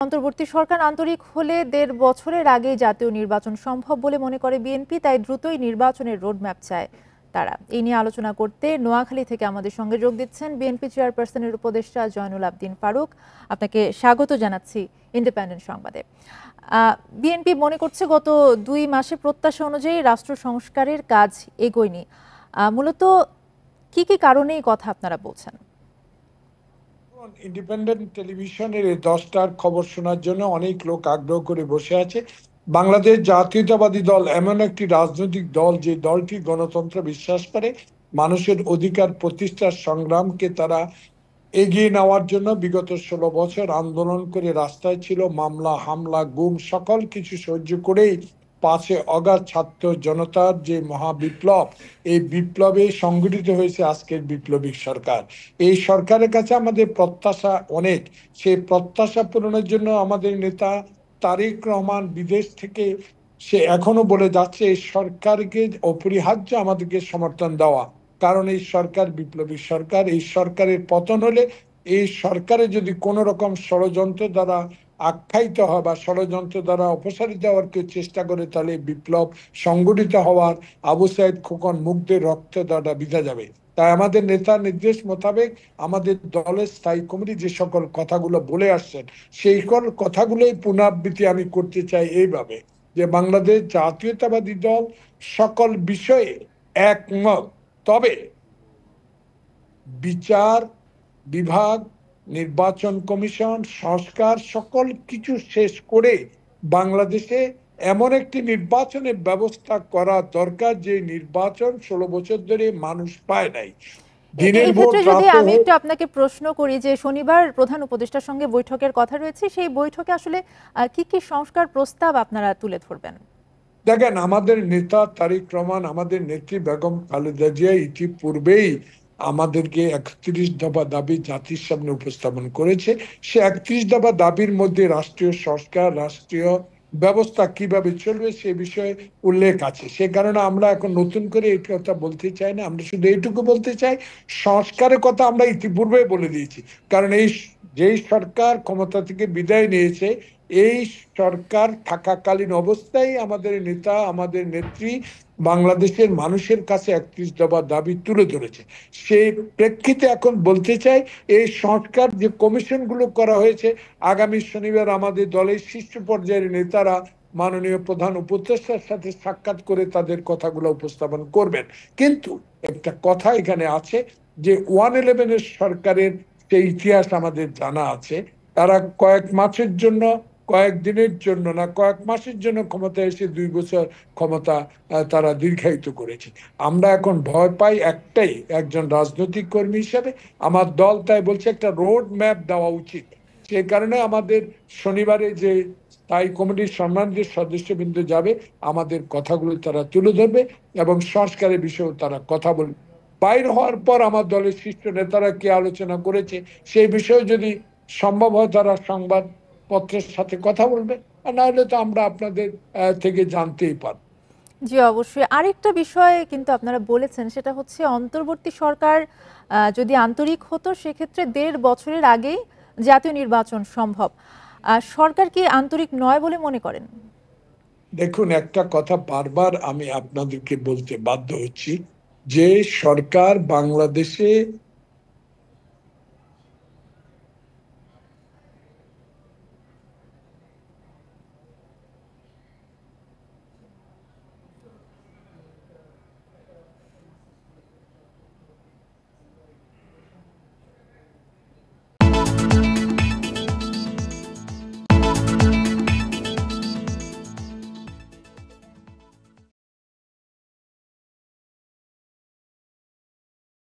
অন্তর্বর্তী সরকার আন্তরিক হলে ১.৫ বছরের আগেই জাতীয় নির্বাচন সম্ভব বলে মনে করে বিএনপি, তাই দ্রুতই নির্বাচনের রোডম্যাপ চায় তারা। এই নিয়ে আলোচনা করতে নোয়াখালী থেকে আমাদের সঙ্গে যোগ দিচ্ছেন বিএনপি চেয়ারপারসনের উপদেষ্টা জয়নুল আবদিন ফারুক। আপনাকে স্বাগত জানাচ্ছি ইন্ডিপেন্ডেন্ট সংবাদে। বিএনপি মনে করছে গত ২ মাসে প্রত্যাশা অনুযায়ী রাষ্ট্র সংস্কারের কাজ এগোয়নি। মূলত কি কি কারণে এই কথা আপনারা বলছেন? ইন্ডিপেন্ডেন্ট টেলিভিশনের এই 10টার খবর শোনার জন্য অনেক লোক আগ্রহ করে বসে আছে। বাংলাদেশ জাতীয়তাবাদী দল এমন একটি রাজনৈতিক দল যে দলটি গণতন্ত্র বিশ্বাস করে, মানুষের অধিকার প্রতিষ্ঠার সংগ্রামকে তারা এগিয়ে নেওয়ার জন্য বিগত 16 বছর আন্দোলন করে রাস্তায় ছিল, মামলা হামলা গুম সকল কিছু সহ্য করেই 5 অগাস্ট ছাত্র জনতার যে মহাবিপ্লব, এই বিপ্লবে সংগঠিত হয়েছে আজকের বিপ্লবী সরকার। এই সরকারের কাছে আমাদের প্রত্যাশা অনেক। সেই প্রত্যাশা পূরণের জন্য আমাদের নেতা তারেক রহমান বিদেশ থেকে সে এখনো বলে যাচ্ছে এই সরকারকে অপরিহার্য আমাদেরকে সমর্থন দেওয়া, কারণ এই সরকার বিপ্লবী সরকার। এই সরকারের পতন হলে, এই সরকারে যদি কোন রকম ষড়যন্ত্র দ্বারা আখ্যায়িত হয় বা ষড়যন্ত্র দ্বারা অপসারিত হওয়ার কেউ চেষ্টা করে, তাহলে বিপ্লব সংগঠিত হওয়ার আবু সাইদ খোকন মুগ্ধের রক্ত দ্বারা বিধা যাবে। তাই আমাদের নেতার নির্দেশ মোতাবেক আমাদের দলের স্থায়ী কমিটি যে সকল কথাগুলো বলে আসছেন, সেই সকল কথাগুলোই পুনরাবৃত্তি আমি করতে চাই এইভাবে যে বাংলাদেশ জাতীয়তাবাদী দল সকল বিষয়ে একমত, তবে বিচার বিভাগ, নির্বাচন কমিশন, সংস্কার সকল কিছু শেষ করে বাংলাদেশে এমন একটি নির্বাচনের ব্যবস্থা করা দরকার যে নির্বাচন 16 বছর ধরে মানুষ পায় নাই। দিনের ভোট যদি আমি একটু আপনাকে প্রশ্ন করি যে শনিবার প্রধান উপদেষ্টার সঙ্গে বৈঠকের কথা রয়েছে, সেই বৈঠকে আসলে কি কি সংস্কার প্রস্তাব আপনারা তুলে ধরবেন? দেখেন, আমাদের নেতা তারেক রহমান, আমাদের নেত্রী বেগম খালেদা জিয়া ইতিপূর্বেই আমাদেরকে 31 দফা দাবি জাতির সামনে উপস্থাপন করেছে। সে 31 দফা দাবির মধ্যে রাষ্ট্রীয় সংস্কার, রাষ্ট্রীয় ব্যবস্থা কিভাবে চলবে সে বিষয়ে উল্লেখ আছে। সে কারণে আমরা এখন নতুন করে এই কথা বলতে চাই না। আমরা শুধু এইটুকু বলতে চাই, সংস্কারের কথা আমরা ইতিপূর্বে বলে দিয়েছি। কারণ যেই সরকার ক্ষমতা থেকে বিদায় নিয়েছে, এই সরকার থাকাকালীন অবস্থায় আমাদের নেতা, আমাদের নেত্রী বাংলাদেশের মানুষের কাছে 31 দফা দাবি তুলে ধরেছে। সেই প্রেক্ষিতে এখন বলতে চাই, এই সংস্কার যে কমিশনগুলো করা হয়েছে, আগামী শনিবার আমাদের দলের শীর্ষ পর্যায়ের নেতারা মাননীয় প্রধান উপদেষ্টার সাথে সাক্ষাৎ করে তাদের কথাগুলো উপস্থাপন করবেন। কিন্তু একটা কথা এখানে আছে যে 111 সরকারের সেই ইতিহাস আমাদের জানা আছে। তারা কয়েক মাসের জন্য, কয়েকদিনের জন্য না, কয়েক মাসের জন্য ক্ষমতা এসে 2 বছর ক্ষমতা তারা দীর্ঘায়িত করেছে। আমরা এখন ভয় পাই একটাই, একজন রাজনৈতিক কর্মী হিসেবে আমার দল তাই বলছে একটা রোড ম্যাপ দেওয়া উচিত। সে কারণে আমাদের শনিবারে যে স্থায়ী কমিটির সম্মানিত সদস্যবৃন্দ যাবে, আমাদের কথাগুলো তারা তুলে ধরবে এবং সংস্কারের বিষয়েও তারা কথা বলবে। বাইর হওয়ার পর আমার দলের শীর্ষ নেতারা কি আলোচনা করেছে সেই বিষয়ে যদি সম্ভব হয় তারা সংবাদ পত্রের সাথে কথা বলবে, আর না হলে তো আমরা আপনাদের থেকে জানতেই পারব। জি, অবশ্যই। আরেকটা বিষয় কিন্তু আপনারা বলেছেন, সেটা হচ্ছে অন্তর্বর্তী সরকার যদি আন্তরিক হতো সেক্ষেত্রে 1.5 বছরের আগেই জাতীয় নির্বাচন সম্ভব। সরকার কি আন্তরিক নয় বলে মনে করেন? দেখুন, একটা কথা বারবার আমি আপনাদেরকে বলতে বাধ্য হচ্ছি যে সরকার বাংলাদেশে